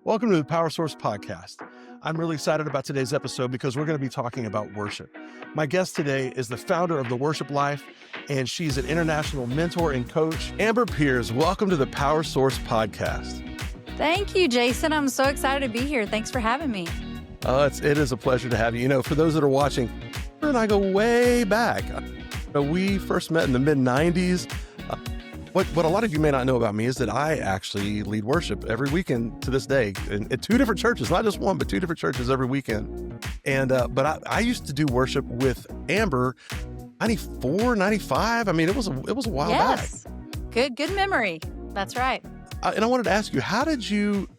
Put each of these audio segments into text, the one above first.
Welcome to the Power Source Podcast. I'm really excited about today's episode because we're going to be talking about worship. My guest today is the founder of The Worship Life, and she's an international mentor and coach. Amber Peairs, welcome to the Power Source Podcast. Thank you, Jason. I'm so excited to be here. Thanks for having me. It is a pleasure to have you. You know, for those that are watching, her and I go way back. We first met in the mid-90s. What a lot of you may not know about me is that I actually lead worship every weekend to this day at two different churches, not just one, but two different churches every weekend. And but I used to do worship with Amber 94, 95. I mean, it was a while back. Good memory. That's right. And I wanted to ask you, how did you,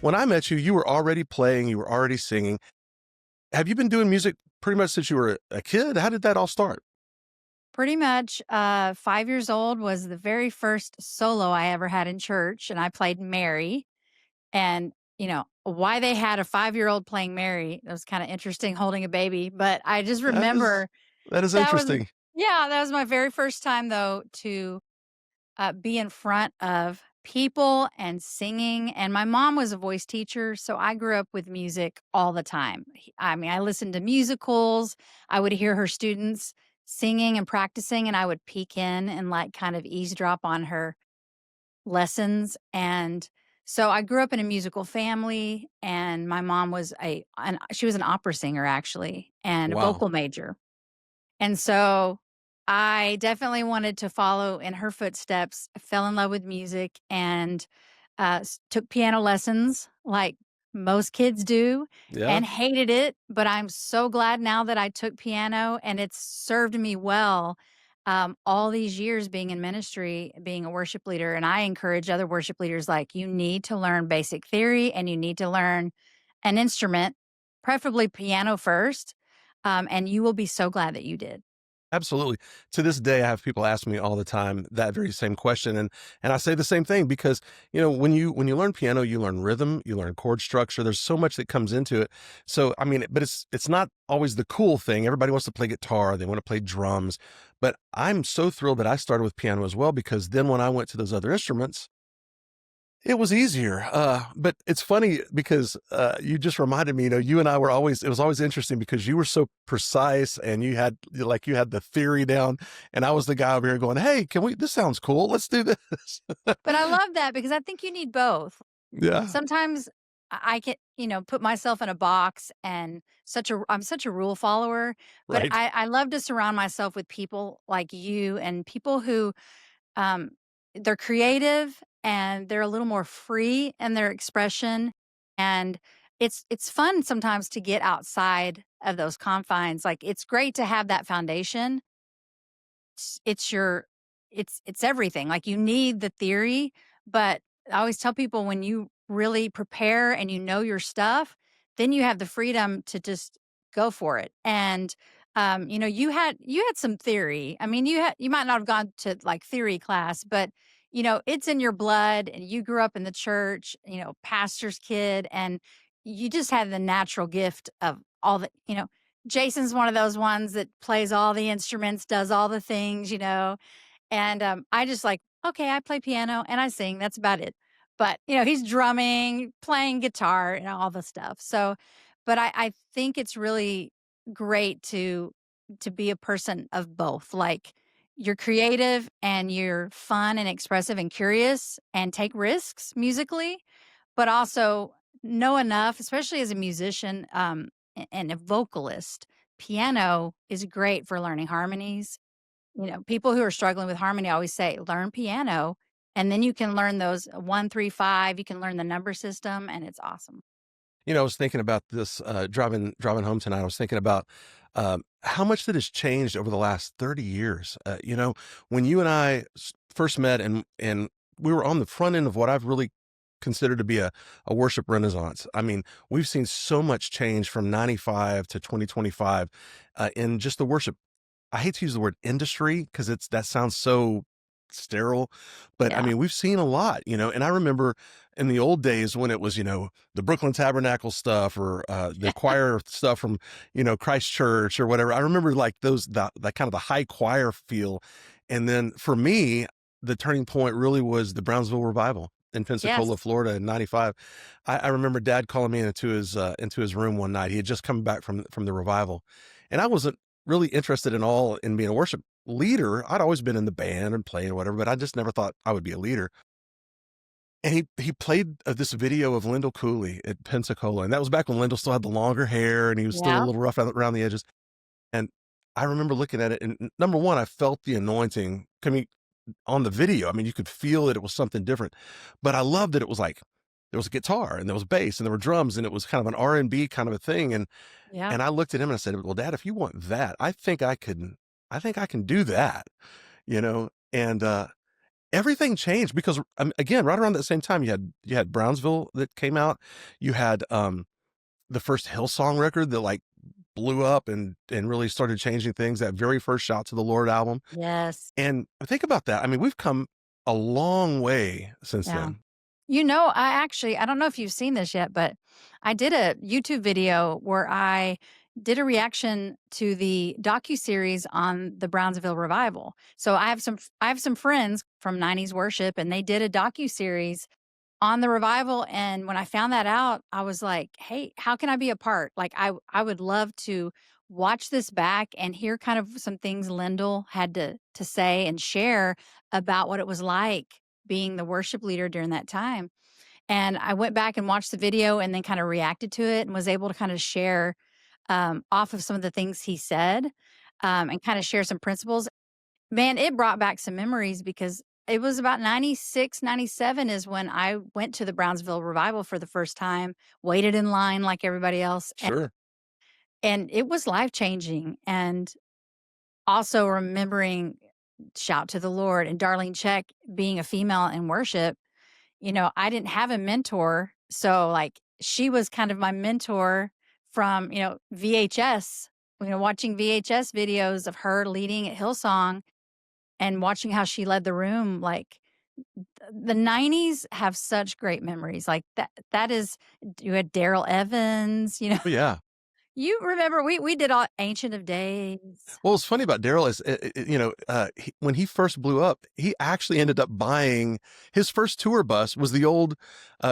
when I met you, you were already playing, you were already singing. Have you been doing music pretty much since you were a kid? How did that all start? Pretty much 5 years old was the very first solo I ever had in church, and I played Mary. And, you know, why they had a 5-year-old playing Mary, it was kind of interesting holding a baby. But I just remember that is interesting. That was my very first time, though, to be in front of people and singing. And my mom was a voice teacher, so I grew up with music all the time. I mean, I listened to musicals. I would hear her students singing and practicing, and I would peek in and like kind of eavesdrop on her lessons. And so I grew up in a musical family, and my mom was she was an opera singer actually, and a vocal major. And so I definitely wanted to follow in her footsteps. I fell in love with music and took piano lessons like most kids do, and hated it. But I'm so glad now that I took piano, and it's served me well all these years being in ministry, being a worship leader. And I encourage other worship leaders, like, you need to learn basic theory and you need to learn an instrument, preferably piano first. And you will be so glad that you did. Absolutely. To this day, I have people ask me all the time that very same question. And I say the same thing because, you know, when you learn piano, you learn rhythm, you learn chord structure. There's so much that comes into it. So, I mean, but it's not always the cool thing. Everybody wants to play guitar. They want to play drums. But I'm so thrilled that I started with piano as well, because then when I went to those other instruments, it was easier. But it's funny because you just reminded me, you know, you and I were it was always interesting because you were so precise and you had the theory down, and I was the guy over here going, hey, this sounds cool. Let's do this. But I love that because I think you need both. Yeah. Sometimes I can, put myself in a box, and I'm such a rule follower, but Right. I love to surround myself with people like you and people who, they're creative and they're a little more free in their expression. And it's fun sometimes to get outside of those confines. Like, it's great to have that foundation. It's everything. Like, you need the theory, but I always tell people, when you really prepare and you know your stuff, then you have the freedom to just go for it. And you had some theory. I mean, you might not have gone to like theory class, but it's in your blood, and you grew up in the church, pastor's kid, and you just had the natural gift of all the, Jason's one of those ones that plays all the instruments, does all the things, and I just like, okay, I play piano and I sing. That's about it. But, he's drumming, playing guitar, and all the stuff. So, but I think it's really great to be a person of both. Like, you're creative and you're fun and expressive and curious and take risks musically, but also know enough, especially as a musician and a vocalist. Piano is great for learning harmonies. People who are struggling with harmony always say, learn piano, and then you can learn those 1, 3, 5. You can learn the number system, and it's awesome. I was thinking about this driving home tonight. I was thinking about how much that has changed over the last 30 years. When you and I first met, and we were on the front end of what I've really considered to be a worship renaissance. I mean, we've seen so much change from 95 to 2025 in just the worship. I hate to use the word industry because that sounds so sterile, but I mean, we've seen a lot, and I remember in the old days when it was, the Brooklyn Tabernacle stuff, or the choir stuff from, Christ Church or whatever. I remember like that kind of the high choir feel. And then for me, the turning point really was the Brownsville revival. in Pensacola, Yes. Florida in '95. I remember Dad calling me into his room one night. He had just come back from the revival, and I wasn't really interested in all in being a worship leader. I'd always been in the band and playing whatever, but I just never thought I would be a leader. And he played, this video of Lyndall Cooley at Pensacola, and that was back when Lyndall still had the longer hair, and he was still a Yeah. little rough around the edges, and I remember looking at it, and number 1, I felt the anointing coming on the video. I mean, you could feel that it was something different, but I loved that it was like, there was a guitar, and there was bass, and there were drums, and it was kind of an R&B kind of a thing, Yeah. and I looked at him and I said, "Well, Dad, if you want that, I think I can do that," you know? And, everything changed because, again, right around that same time, you had Brownsville that came out. You had, the first Hillsong record that, like, blew up and really started changing things, that very first Shout to the Lord album, Yes. and think about that. I mean, we've come a long way since Yeah. then. I don't know if you've seen this yet, but I did a YouTube video where I did a reaction to the docuseries on the Brownsville revival. So I have some friends from 90s worship, and they did a docuseries on the revival, and when I found that out, I was like, "Hey, how can I be a part?" Like, I would love to watch this back and hear kind of some things Lyndall had to say and share about what it was like being the worship leader during that time. And I went back and watched the video and then kinda reacted to it and was able to kinda share, off of some of the things he said, and kinda share some principles. Man, it brought back some memories because it was about 96, 97 is when I went to the Brownsville revival for the first time, waited in line like everybody else, Sure. and it was life-changing, and also remembering Shout to the Lord and Darlene Check being a female in worship. I didn't have a mentor, so, like, she was kind of my mentor from, VHS, watching VHS videos of her leading at Hillsong and watching how she led the room. Like, the '90s have such great memories, like, that is you had Daryl Evans, Oh, yeah. you remember we did all Ancient of Days. Well, what's funny about Daryl is, when he first blew up, he actually ended up buying his first tour bus was the old,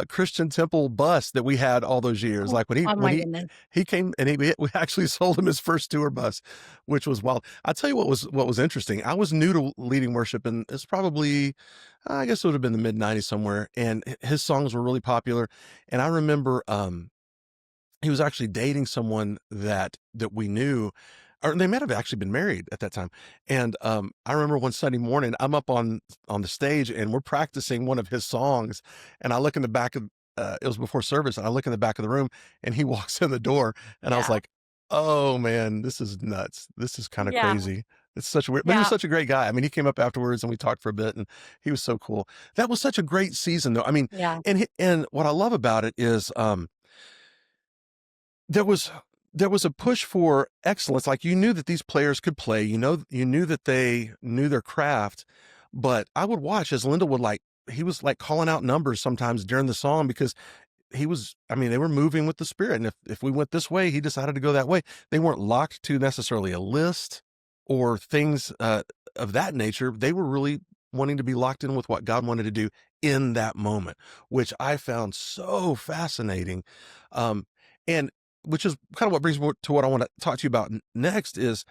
Christian Temple bus that we had all those years. Oh, Like, when oh when my goodness. he came and we actually sold him his first tour bus, which was wild. I'll tell you what was interesting. I was new to leading worship, and it's probably, I guess it would have been the mid-90s somewhere, and his songs were really popular, and I remember, he was actually dating someone that we knew, or they might have actually been married at that time. And I remember one Sunday morning, I'm up on the stage and we're practicing one of his songs, and I look in the back of it was before service, and I look in the back of the room, and he walks in the door, and I was Yeah. like, "Oh man, this is nuts. This is kind of Yeah. crazy." It's such a weird, but he was Yeah. such a great guy. I mean, he came up afterwards and we talked for a bit, and he was so cool. That was such a great season, though. I mean, Yeah. and what I love about it is, there was there was a push for excellence, like, you knew that these players could play, you knew that they knew their craft, but I would watch as Linda would, like, he was, like, calling out numbers sometimes during the song because I mean, they were moving with the Spirit, and if we went this way, he decided to go that way. They weren't locked to necessarily a list or things, of that nature. They were really wanting to be locked in with what God wanted to do in that moment, which I found so fascinating, and which is kind of what brings me to what I wanna talk to you about next is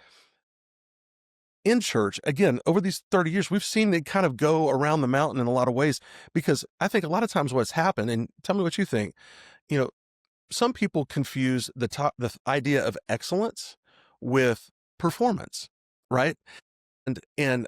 in church, again, over these 30 years, we've seen it kind of go around the mountain in a lot of ways because I think a lot of times what's happened, and tell me what you think, you know, some people confuse the idea of excellence with performance, right? And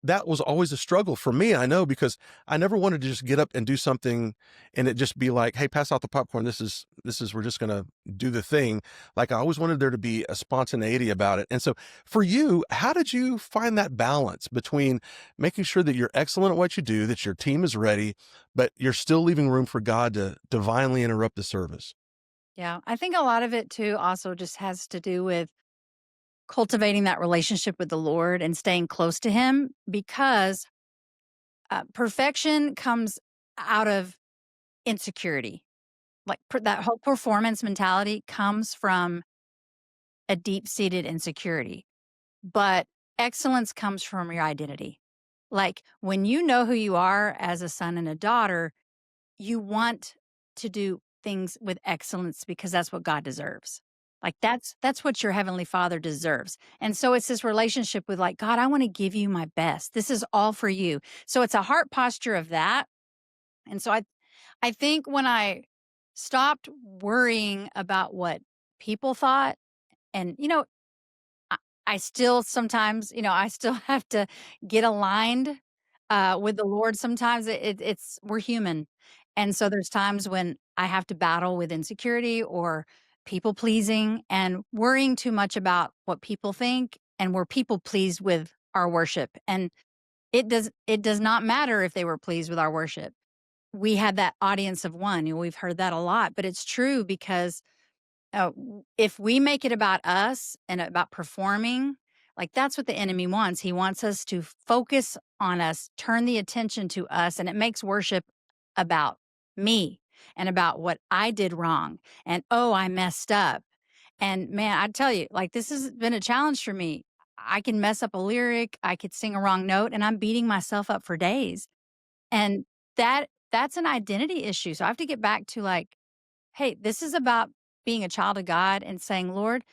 that was always a struggle for me, I know, because I never wanted to just get up and do something and it just be like, "Hey, pass out the popcorn. This is we're just gonna do the thing." Like, I always wanted there to be a spontaneity about it. And so for you, how did you find that balance between making sure that you're excellent at what you do, that your team is ready, but you're still leaving room for God to divinely interrupt the service? Yeah. I think a lot of it too also just has to do with cultivating that relationship with the Lord and staying close to Him because perfection comes out of insecurity. Like that whole performance mentality comes from a deep seated insecurity, but excellence comes from your identity. Like, when you know who you are as a son and a daughter, you want to do things with excellence because that's what God deserves. Like, that's what your heavenly Father deserves. And so it's this relationship with, like, God, I want to give you my best. This is all for you. So it's a heart posture of that. And so I think when I stopped worrying about what people thought, and I I still sometimes, I still have to get aligned, with the Lord sometimes. It's we're human, and so there's times when I have to battle with insecurity or people pleasing and worrying too much about what people think, and we're people pleased with our worship, and it does not matter if they were pleased with our worship. We had that audience of one, we've heard that a lot, but it's true because if we make it about us and about performing, like that's what the enemy wants. He wants us to focus on us, turn the attention to us, and it makes worship about me and about what I did wrong. And oh, I messed up. And man, I tell you, like this has been a challenge for me. I can mess up a lyric, I could sing a wrong note, and I'm beating myself up for days. And that's an identity issue. So I have to get back to like, hey, this is about being a child of God and saying, Lord,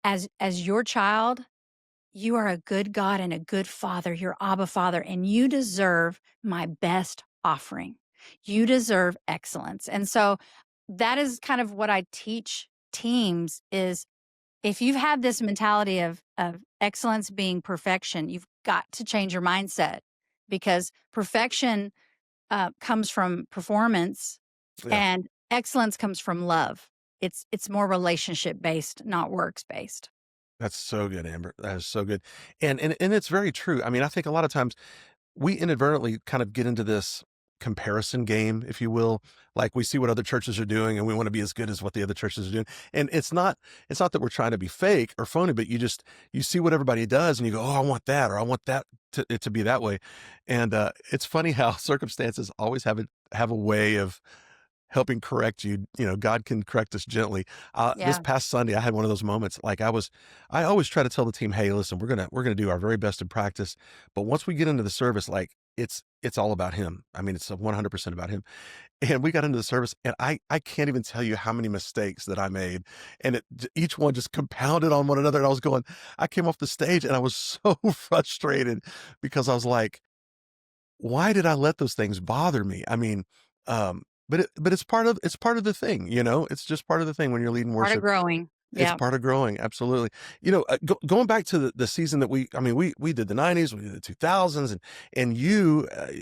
as your child, you are a good God and a good father, your Abba Father, and you deserve my best offering. You deserve excellence. And so that is kind of what I teach teams is if you've had this mentality of excellence being perfection, you've got to change your mindset because perfection comes from performance Yeah. and excellence comes from love. It's more relationship based, not works based. That's so good, Amber. That is so good. And it's very true. I mean, I think a lot of times we inadvertently kind of get into this comparison game, if you will. Like we see what other churches are doing and we want to be as good as what the other churches are doing. And it's not that we're trying to be fake or phony, but you see what everybody does and you go, "Oh, I want that," or "I want that it to be that way." And it's funny how circumstances always have a way of helping correct you. God can correct us gently. This Yeah. past Sunday, I had one of those moments. I always try to tell the team, "Hey, listen, we're gonna do our very best in practice, but once we get into the service, like it's all about him. I mean, it's 100% about him." And we got into the service, and I can't even tell you how many mistakes that I made, and each one just compounded on one another. And I came off the stage, and I was so frustrated because I was like, why did I let those things bother me? I mean, but it's part of the thing, It's just part of the thing when you're leading Part of worship. growing. It's Yeah. part of growing, absolutely. Going back to the season that we did the '90s, we did the 2000s, and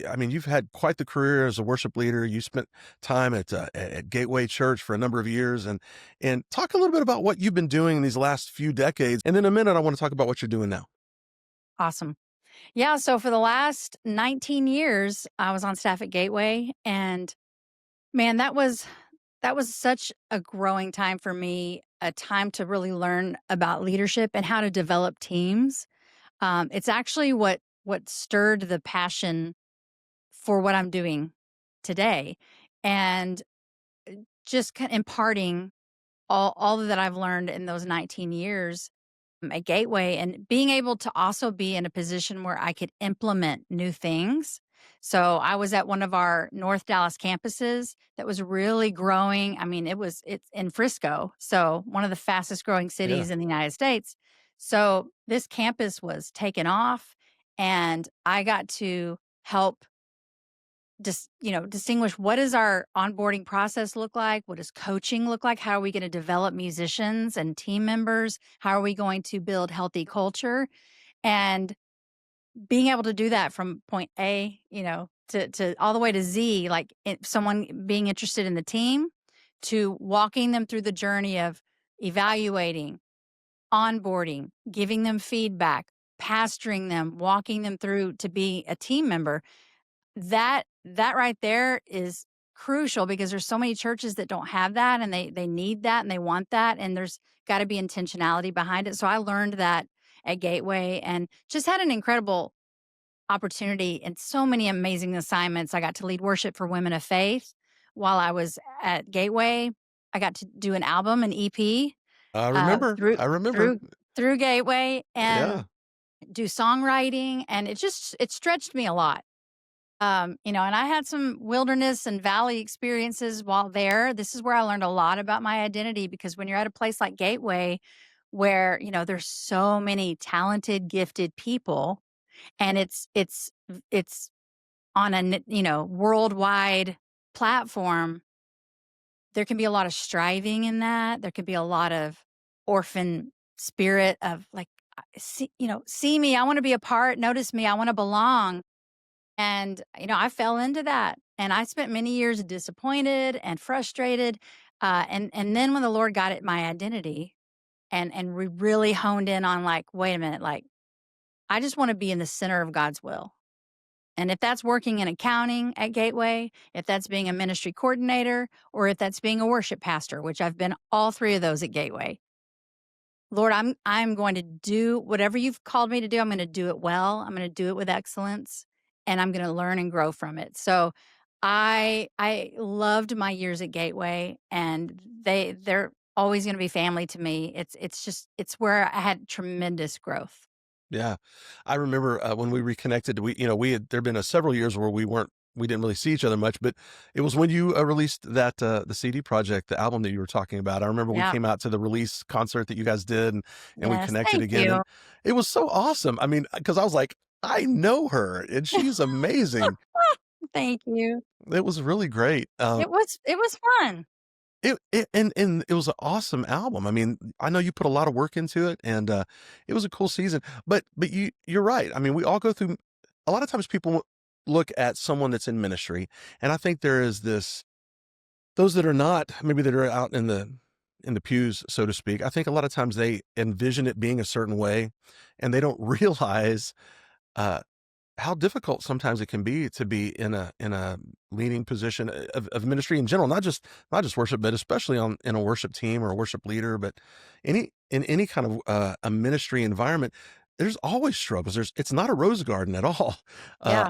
I mean, you've had quite the career as a worship leader. You spent time at Gateway Church for a number of years, and talk a little bit about what you've been doing in these last few decades. And in a minute, I want to talk about what you're doing now. Awesome. Yeah. So for the last 19 years, I was on staff at Gateway. And man, that was such a growing time for me, a time to really learn about leadership and how to develop teams. It's actually what stirred the passion for what I'm doing today, and just imparting all that I've learned in those 19 years at Gateway, and being able to also be in a position where I could implement new things. So I was at one of our North Dallas campuses that was really growing. I mean, it's in Frisco, so one of the fastest growing Yeah. cities in the United States. So this campus was taken off, and I got to help distinguish what does our onboarding process look like? What does coaching look like? How are we going to develop musicians and team members? How are we going to build healthy culture? And being able to do that from point A, to all the way to Z, like someone being interested in the team to walking them through the journey of evaluating, onboarding, giving them feedback, pastoring them, walking them through to be a team member that right there is crucial because there's so many churches that don't have that and they need that and they want that and there's got to be intentionality behind it. So I learned that at Gateway and just had an incredible opportunity and so many amazing assignments. I got to lead worship for Women of Faith while I was at Gateway. I got to do an album, an EP, I remember. through I remember. through through Gateway, and Yeah. do songwriting, and it stretched me a lot. And I had some wilderness and valley experiences while there. This is where I learned a lot about my identity, because when you're at a place like Gateway, where, there's so many talented, gifted people, and it's on a, worldwide platform, there can be a lot of striving in that. There can be a lot of orphan spirit of like, see me, I want to be a part, notice me, I want to belong. And, I fell into that, and I spent many years disappointed and frustrated. And then when the Lord got at my identity, and we really honed in on like, wait a minute, like, I just want to be in the center of God's will. And if that's working in accounting at Gateway, if that's being a ministry coordinator, or if that's being a worship pastor, which I've been all three of those at Gateway, Lord, I'm going to do whatever you've called me to do. I'm going to do it well. I'm going to do it with excellence, and I'm going to learn and grow from it. So I loved my years at Gateway, and they're always going to be family to me. It's where I had tremendous growth. Yeah. I remember, when we reconnected, we had there'd been, several years where we didn't really see each other much, but it was when you, released that, the CD project, the album that you were talking about. I remember we Yeah. came out to the release concert that you guys did, and we Yes. connected Thank again, you. and it was so awesome. I mean, because I was like, "I know her, and she's amazing." Thank you. It was really great. It was fun. And it was an awesome album. I mean, I know you put a lot of work into it, and, it was a cool season, but you're right. I mean, we all go through a lot of times people look at someone that's in ministry, and I think there is this those that are not, maybe that are out in the pews, so to speak, I think a lot of times they envision it being a certain way, and they don't realize, uh how difficult sometimes it can be to be in a leading position of ministry in general, not just worship, but especially on in a worship team or a worship leader, but any kind of a ministry environment, there's always struggles. It's not a rose garden at all. Yeah.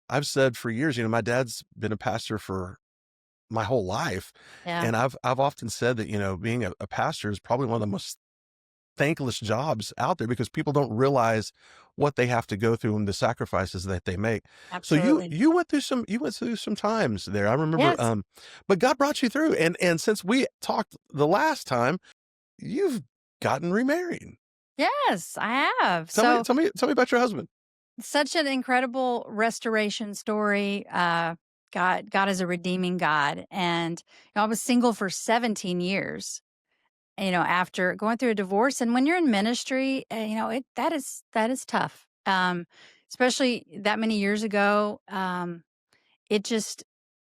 I've said for years, my dad's been a pastor for my whole life, Yeah. and I've often said that, being a pastor is probably one of the most thankless jobs out there because people don't realize what they have to go through and the sacrifices that they make. So Absolutely. you went through some times there. I remember, Yes. but God brought you through, and since we talked the last time, you've gotten remarried. Yes, I have. So Tell me about your husband. such an incredible restoration story. God is a redeeming God, and I was single for 17 years. After going through a divorce, and when you're in ministry, that is tough. Especially that many years ago. It just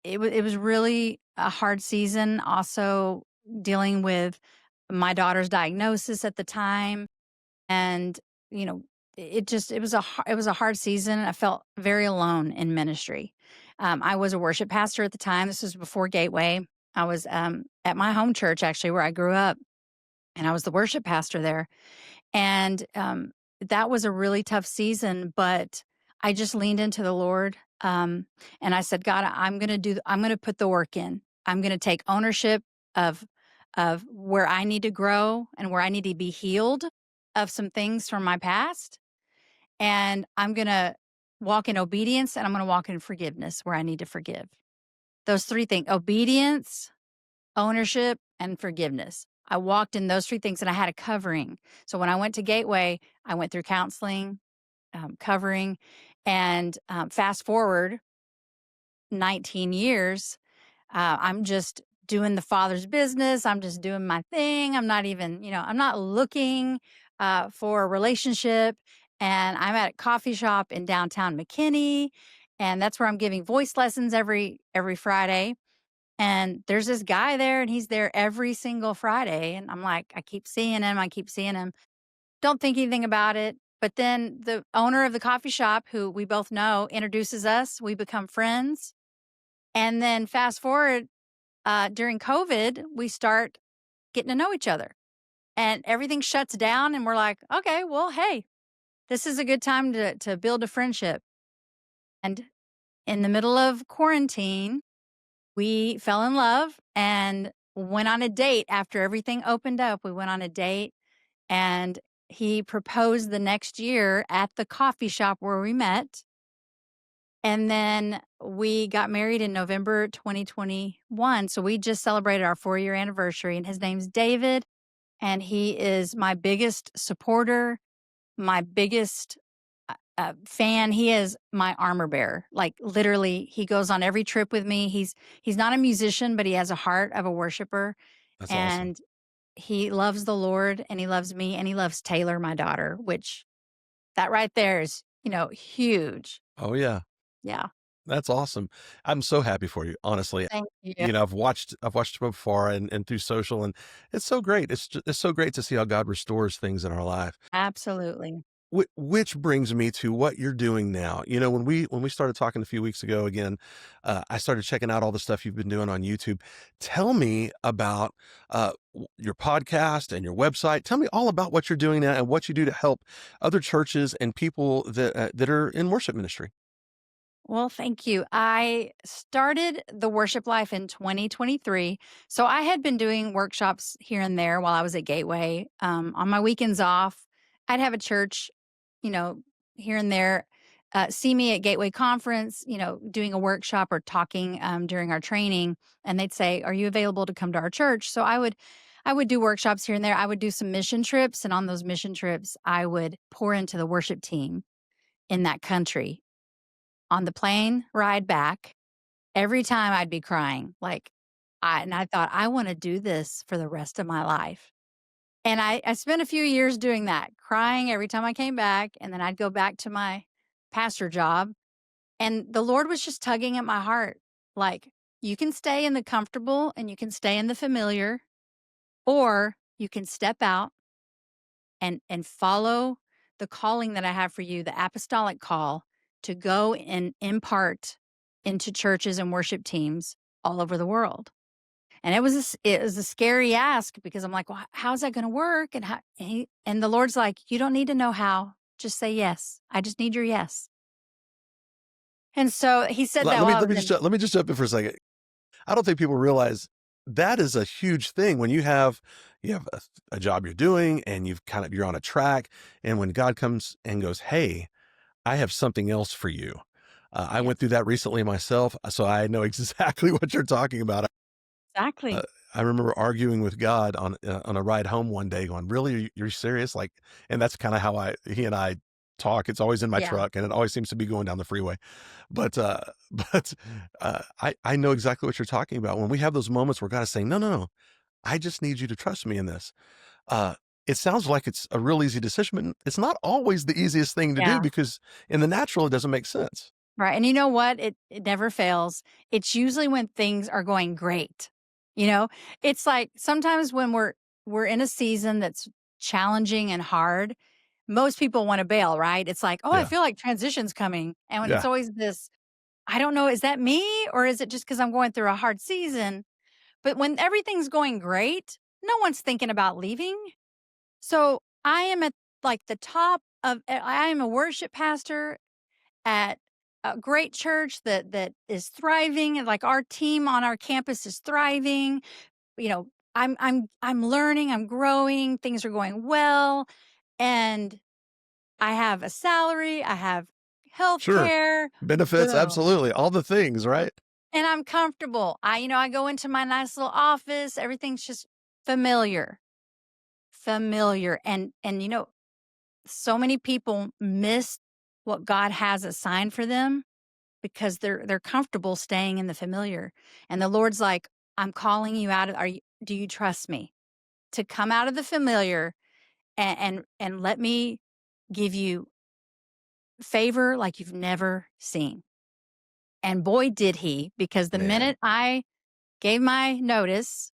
it was really a hard season. Also dealing with my daughter's diagnosis at the time, and you know it was a hard season. I felt very alone in ministry. I was a worship pastor at the time. This was before Gateway. I was at my home church, actually, where I grew up, and I was the worship pastor there. And that was a really tough season, but I just leaned into the Lord, and I said, God, I'm going to put the work in. I'm going to take ownership of where I need to grow and where I need to be healed of some things from my past, and I'm going to walk in obedience, and I'm going to walk in forgiveness where I need to forgive. Those three things: obedience, ownership, and forgiveness. I walked in those three things, and I had a covering. So when I went to Gateway, I went through counseling, covering, and fast forward 19 years, I'm just doing the Father's business. I'm just doing my thing. I'm not even, I'm not looking for a relationship. And I'm at a coffee shop in downtown McKinney, and that's where I'm giving voice lessons every Friday. And there's this guy there, and he's there every single Friday. And I'm like, I keep seeing him. I keep seeing him. Don't think anything about it. But then the owner of the coffee shop, who we both know, introduces us. We become friends. And then fast forward, during COVID, we start getting to know each other, and everything shuts down. And we're like, okay, well, hey, this is a good time to build a friendship. And in the middle of quarantine, we fell in love and went on a date after everything opened up. We went on a date, and he proposed the next year at the coffee shop where we met. And then we got married in November 2021. So we just celebrated our 4-year anniversary, and his name's David. And he is my biggest supporter, my biggest fan. He is my armor bearer. Like literally, he goes on every trip with me. He's not a musician, but he has a heart of a worshiper, That's awesome. and he loves the Lord, and he loves me, and he loves Taylor, my daughter. Which that right there is, huge. Oh, yeah. Yeah. That's awesome. I'm so happy for you, honestly. Thank you. I've watched from afar and through social, and it's so great. It's so great to see how God restores things in our life. Absolutely. Which brings me to what you're doing now. When we started talking a few weeks ago again, I started checking out all the stuff you've been doing on YouTube. Tell me about your podcast and your website. Tell me all about what you're doing now and what you do to help other churches and people that are in worship ministry. Well, thank you. I started the worship life in 2023. So I had been doing workshops here and there while I was at Gateway. On my weekends off, I'd have a church, you know, here and there, see me at Gateway Conference, doing a workshop or talking during our training. And they'd say, "Are you available to come to our church?" So I would do workshops here and there. I would do some mission trips. And on those mission trips, I would pour into the worship team in that country. On the plane ride back, every time I'd be crying, I thought, "I wanna do this for the rest of my life." And I spent a few years doing that, crying every time I came back, and then I'd go back to my pastor job, and the Lord was just tugging at my heart, like, "You can stay in the comfortable and you can stay in the familiar, or you can step out and follow the calling that I have for you, the apostolic call to go and impart into churches and worship teams all over the world." And it was a scary ask because I'm like, "Well, how's that going to work?" And the Lord's like, "You don't need to know how. Just say yes. I just need your yes." And so he said Let, that let me while I let was me just in. let me just jump in for a second. I don't think people realize that is a huge thing when you have a job you're doing and you're on a track, and when God comes and goes, "Hey, I have something else for you." I went through Yes, that recently myself, so I know exactly what you're talking about. Uh, exactly. I remember arguing with God on a ride home one day, going, "Really, you're serious?" Like, and that's kind of how I he and I talk. It's always in my Yeah. truck, and it always seems to be going down the freeway. But but I know exactly what you're talking about. When we have those moments where God is saying, "No, no, no, I just need you to trust me in this." Uh, it sounds like it's a real easy decision, but it's not always the easiest thing to do Yeah. because in the natural, it doesn't make sense. Right, and you know what? It never fails. It's usually when things are going great, you know? It's like sometimes when we're in a season that's challenging and hard, most people wanna bail, right? It's like, "Oh, I Yeah, feel like transition's coming," and when it's yeah, always this, "I don't know, is that me, or is it just because 'cause I'm going through a hard season?" But when everything's going great, no one's thinking about leaving. So, I am at, like, the top of I am a worship pastor at a great church that is thriving, and like our team on our campus is thriving. I'm learning, I'm growing, things are going well, and I have a salary, I have health sure. care. Benefits, Boom. absolutely. All the things, right? And I'm comfortable. I go into my nice little office, everything's just familiar, familiar. And so many people miss what God has assigned for them because they're comfortable staying in the familiar. And the Lord's like, "I'm calling you out of do you trust me to come out of the familiar and let me give you favor like you've never seen." And boy did he, because the Man, minute I gave my notice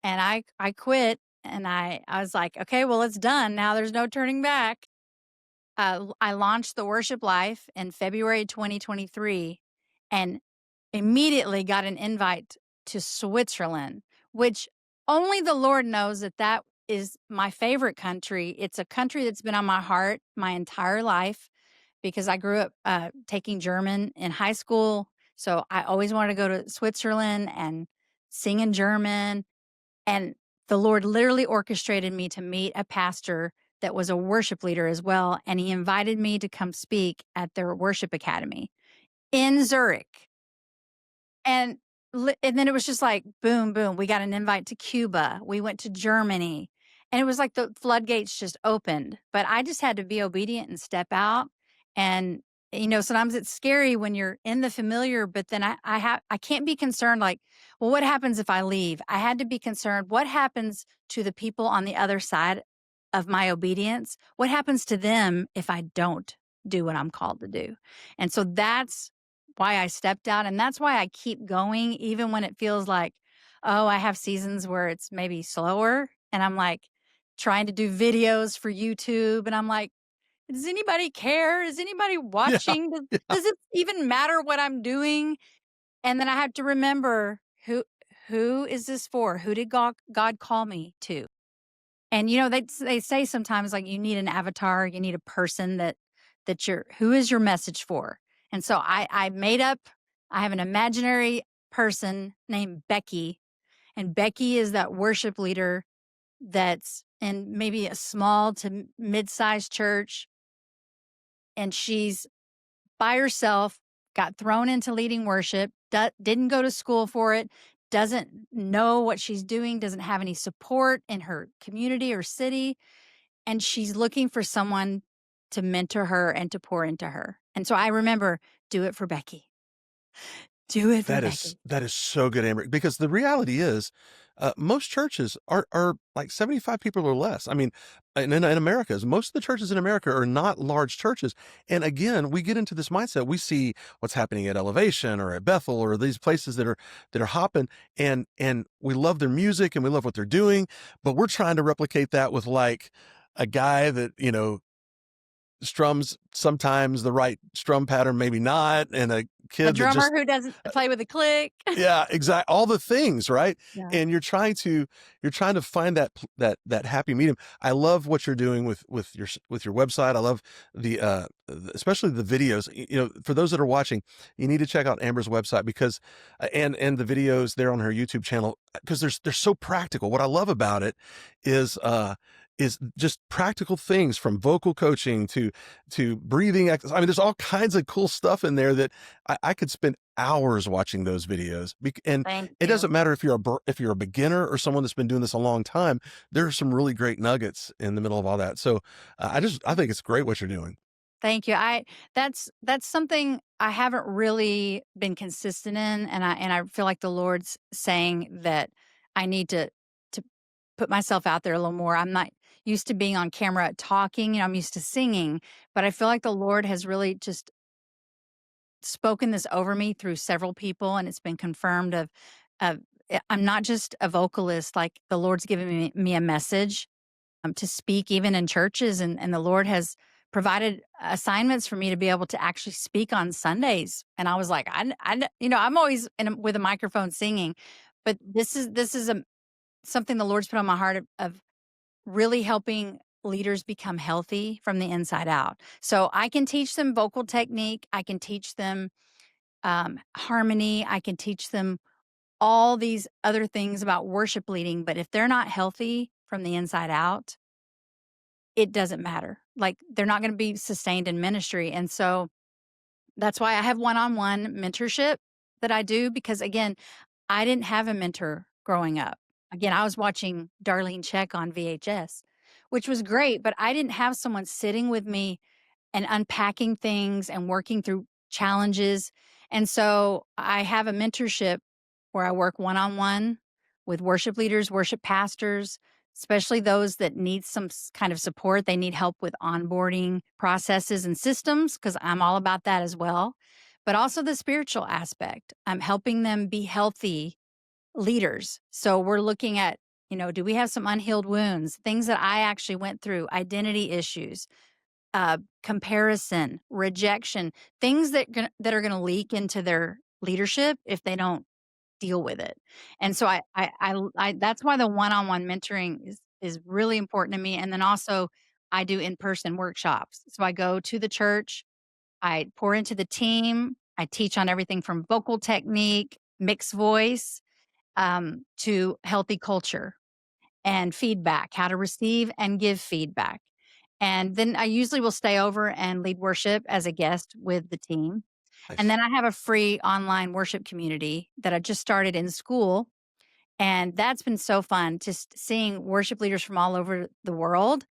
and I quit, and I was like, "Okay, well, it's done. Now there's no turning back." I launched the worship life in February 2023, and immediately got an invite to Switzerland, which only the Lord knows that is my favorite country. It's a country that's been on my heart my entire life because I grew up taking German in high school. So I always wanted to go to Switzerland and sing in German. And the Lord literally orchestrated me to meet a pastor that was a worship leader as well, and he invited me to come speak at their worship academy in Zurich. And and then it was just like boom, boom. We got an invite to Cuba. We went to Germany. And it was like the floodgates just opened. But I just had to be obedient and step out. And sometimes it's scary when you're in the familiar, but then I can't be concerned like, well, what happens if I leave? I had to be concerned, what happens to the people on the other side of my obedience? What happens to them if I don't do what I'm called to do? And so that's why I stepped out, and that's why I keep going even when it feels like, oh, I have seasons where it's maybe slower, and I'm, like, trying to do videos for YouTube, and I'm like, "Does anybody care? Is anybody Yeah, watching? yeah. Does it even matter what I'm doing?" And then I have to remember, who is this for? Who did God call me to? And, they say sometimes, like, you need an avatar, you need a person that you're who is your message for? And so I have an imaginary person named Becky, and Becky is that worship leader that's in maybe a small to mid-sized church, and she's by herself, got thrown into leading worship, didn't go to school for it, doesn't know what she's doing, doesn't have any support in her community or city, and she's looking for someone to mentor her and to pour into her. And so I remember, do it for Becky. Do it for Becky. That is so good, Amber, because the reality is, most churches are like 75 people or less. I mean, in America, most of the churches in America are not large churches. And again, we get into this mindset. We see what's happening at Elevation or at Bethel or these places that are hopping, and we love their music and we love what they're doing, but we're trying to replicate that with like a guy that, strums sometimes the right strum pattern, maybe not, and a A kid that drummer just who doesn't play with a click. yeah, exact all the things, right? Yeah. And you're trying to find that happy medium. I love what you're doing with your website. I love especially the videos. For those that are watching, you need to check out Amber's website because and the videos there on her YouTube channel because they're so practical. What I love about it is just practical things from vocal coaching to breathing. I mean, there's all kinds of cool stuff in there that I could spend hours watching those videos. And Thank it you. doesn't matter if you're a beginner or someone that's been doing this a long time. There are some really great nuggets in the middle of all that. So I think it's great what you're doing. Thank you. That's something I haven't really been consistent in, and I feel like the Lord's saying that I need to put myself out there a little more. I'm not used to being on camera talking, I'm used to singing, but I feel like the Lord has really just spoken this over me through several people, and it's been confirmed of I'm not just a vocalist, like the Lord's given me a message to speak even in churches, and the Lord has provided assignments for me to be able to actually speak on Sundays. And I was like, I'm always with a microphone singing, but this is something the Lord's put on my heart of really helping leaders become healthy from the inside out. So I can teach them vocal technique, I can teach them harmony, I can teach them all these other things about worship leading. But if they're not healthy from the inside out, it doesn't matter. Like, they're not gonna be sustained in ministry, and so that's why I have one-on-one mentorship that I do because, again, I didn't have a mentor growing up. Again, I was watching Darlene Check on VHS, which was great, but I didn't have someone sitting with me and unpacking things and working through challenges. And so I have a mentorship where I work one on one with worship leaders, worship pastors, especially those that need some kind of support. They need help with onboarding processes and systems because I'm all about that as well. But also the spiritual aspect. I'm helping them be healthy leaders. So we're looking at, do we have some unhealed wounds, things that I actually went through, identity issues, comparison, rejection, things that are gonna leak into their leadership if they don't deal with it. And so I that's why the one-on-one mentoring is really important to me. And then also I do in-person workshops. So I go to the church, I pour into the team, I teach on everything from vocal technique, mixed voice, to healthy culture and feedback, how to receive and give feedback. And then I usually will stay over and lead worship as a guest with the team. And Nice. then I have a free online worship community that I just started in school. And that's been so fun, just seeing worship leaders from all over the world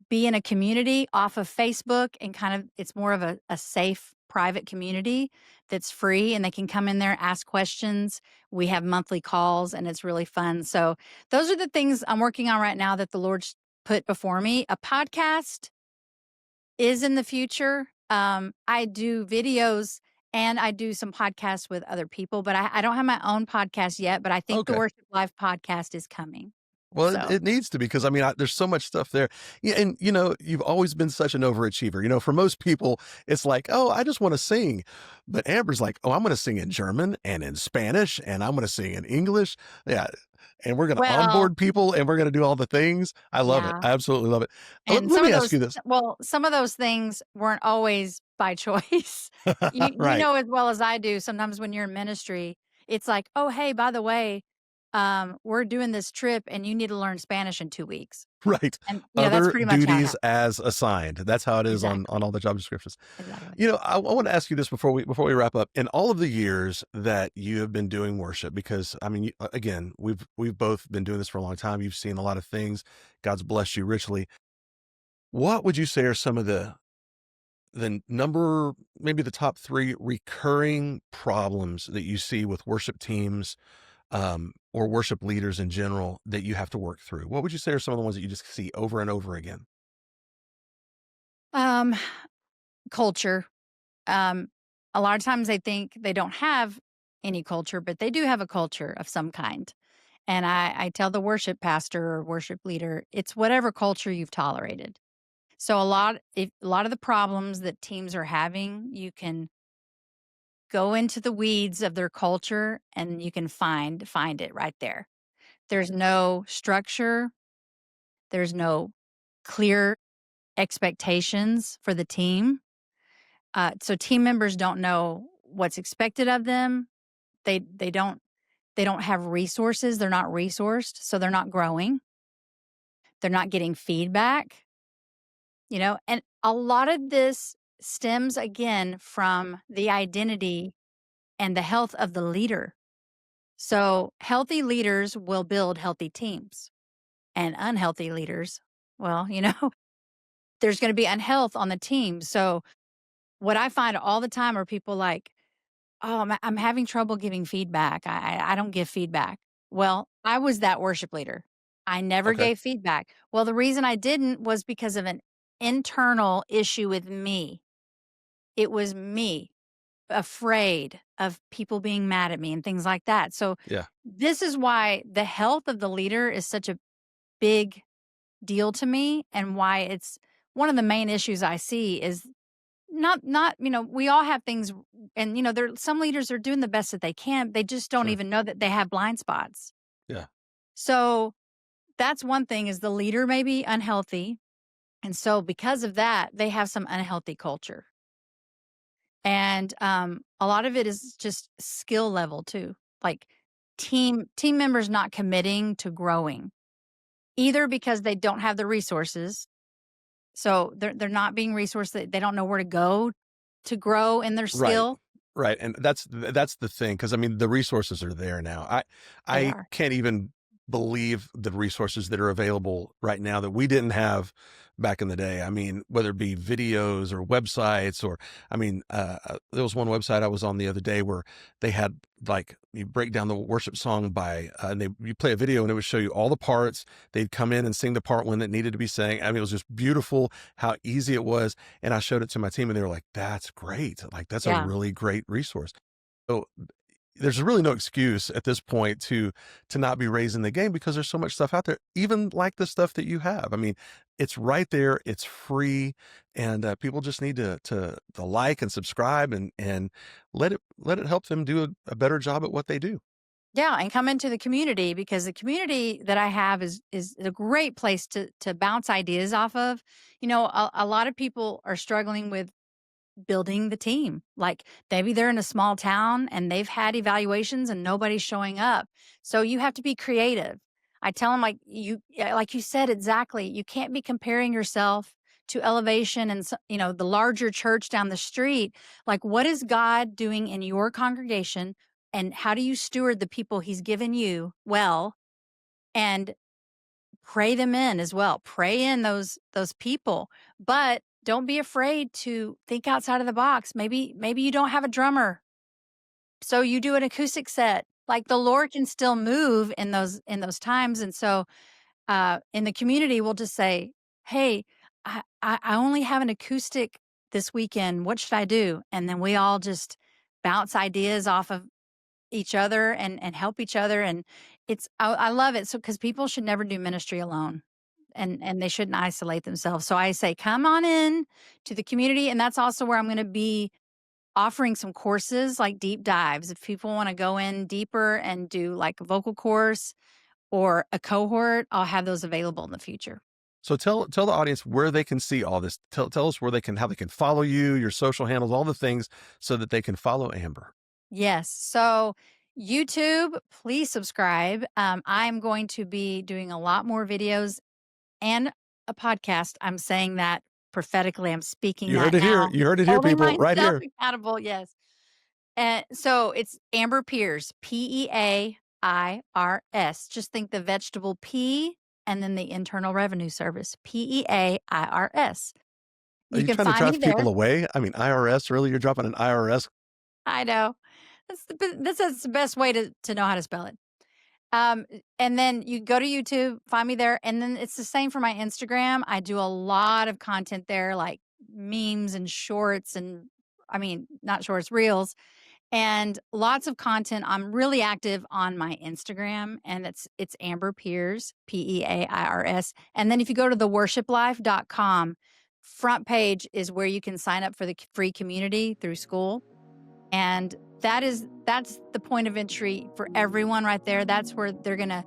be in a community off of Facebook, and kind of it's more of a safe private community that's free, and they can come in there, ask questions. We have monthly calls and it's really fun. So those are the things I'm working on right now that the Lord's put before me. A podcast is in the future. I do videos and I do some podcasts with other people, but I don't have my own podcast yet, but I think the Okay. Worship Life podcast is coming. Well, So, it needs to, because I mean, there's so much stuff there. Yeah, and you've always been such an overachiever. For most people, it's like, oh, I just want to sing, but Amber's like, oh, I'm going to sing in German and in Spanish, and I'm going to sing in English. Yeah, and we're going to well, onboard people, and we're going to do all the things. I love it. yeah. I absolutely love it. Let, And let some me of ask those you this. well, some of those things weren't always by choice. You Right, know as well as I do, sometimes when you're in ministry, it's like, "Oh, hey, by the way, we're doing this trip and you need to learn Spanish in 2 weeks." right. And, that's Other pretty much how it duties happens. as assigned. That's how it is on Exactly, all the job descriptions. exactly. I want to ask you this before we wrap up. In all of the years that you have been doing worship, because I mean, again, we've both been doing this for a long time. You've seen a lot of things. God's blessed you richly. What would you say are some of maybe the top three recurring problems that you see with worship teams, or worship leaders in general, that you have to work through? What would you say are some of the ones that you just see over and over again? Um, Culture. Um, a lot of times they think they don't have any culture, but they do have a culture of some kind. And I tell the worship pastor or worship leader, it's whatever culture you've tolerated. So a lot of the problems that teams are having, you can go into the weeds of their culture and you can find it right there. There's no structure, there's no clear expectations for the team. So team members don't know what's expected of them. They don't have resources. They're not resourced, so they're not growing. They're not getting feedback. And a lot of this stems again from the identity and the health of the leader. So healthy leaders will build healthy teams, and unhealthy leaders, well, there's going to be unhealth on the team. So what I find all the time are people like, oh, I'm having trouble giving feedback. I don't give feedback. Well, I was that worship leader. I never Okay. gave feedback. Well, the reason I didn't was because of an internal issue with me. It was me afraid of people being mad at me and things like that. So Yeah. this is why the health of the leader is such a big deal to me, and why it's one of the main issues I see is not we all have things, and there some leaders are doing the best that they can. They just don't Sure. even know that they have blind spots. Yeah. So that's one thing, is the leader may be unhealthy, and so because of that, they have some unhealthy culture. And a lot of it is just skill level too. Like team members not committing to growing, either because they don't have the resources. So they're not being resourced. They don't know where to go to grow in their Right. skill. Right, and that's the thing, because I mean, the resources are there now. I They I are. can't even believe the resources that are available right now that we didn't have back in the day. I mean, whether it be videos or websites, or I mean, there was one website I was on the other day where they had, like, you break down the worship song by, and you play a video and it would show you all the parts. They'd come in and sing the part when it needed to be sang. I mean, it was just beautiful how easy it was. And I showed it to my team and they were like, "That's great. Like, that's a Yeah. really great resource." So there's really no excuse at this point to not be raising the game, because there's so much stuff out there, even like the stuff that you have. I mean, it's right there, it's free, and people just need to like and subscribe, and let it help them do a better job at what they do. Yeah, and come into the community, because the community that I have is a great place to bounce ideas off of. A lot of people are struggling with building the team. Like maybe they're in a small town and they've had evaluations and nobody's showing up. So you have to be creative. I tell them, like you said exactly, you can't be comparing yourself to Elevation and the larger church down the street. Like, what is God doing in your congregation, and how do you steward the people He's given you well? And pray them in as well. Pray in those people, but don't be afraid to think outside of the box. Maybe you don't have a drummer, so you do an acoustic set. Like, the Lord can still move in those times. And so in the community, we'll just say, "Hey, I only have an acoustic this weekend. What should I do?" And then we all just bounce ideas off of each other and help each other. And I love it. So, because people should never do ministry alone, and they shouldn't isolate themselves. So I say, come on in to the community. And that's also where I'm going to be offering some courses, like deep dives. If people want to go in deeper and do like a vocal course or a cohort, I'll have those available in the future. So tell the audience where they can see all this. Tell us how they can follow you, your social handles, all the things, so that they can follow Amber. Yes. So YouTube, please subscribe. I'm going to be doing a lot more videos and a podcast. I'm saying that prophetically. I'm speaking You that heard it now. here. You heard it here, Holding people, right myself here. accountable. Yes. And so it's Amber Peairs, Peairs. Just think the vegetable P and then the Internal Revenue Service, Peairs. Are you can trying to find drive me there. people away? I mean, IRS, really? You're dropping an IRS? I know. That's the best way to know how to spell it. And then you go to YouTube, find me there. And then it's the same for my Instagram. I do a lot of content there, like memes and shorts not shorts, reels, and lots of content. I'm really active on my Instagram, and it's Amber Peairs, Peairs. And then if you go to theworshiplife.com, front page is where you can sign up for the free community through school. And that's the point of entry for everyone right there. That's where they're going to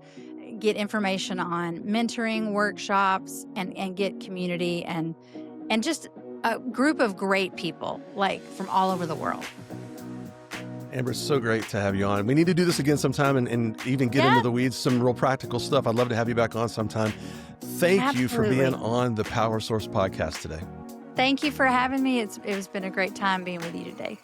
get information on mentoring, workshops, and get community and just a group of great people, like from all over the world. Amber, it's so great to have you on. We need to do this again sometime and even get into the weeds, some real practical stuff. I'd love to have you back on sometime. Thank you for being on the Power Source podcast today. Thank you for having me. It's been a great time being with you today.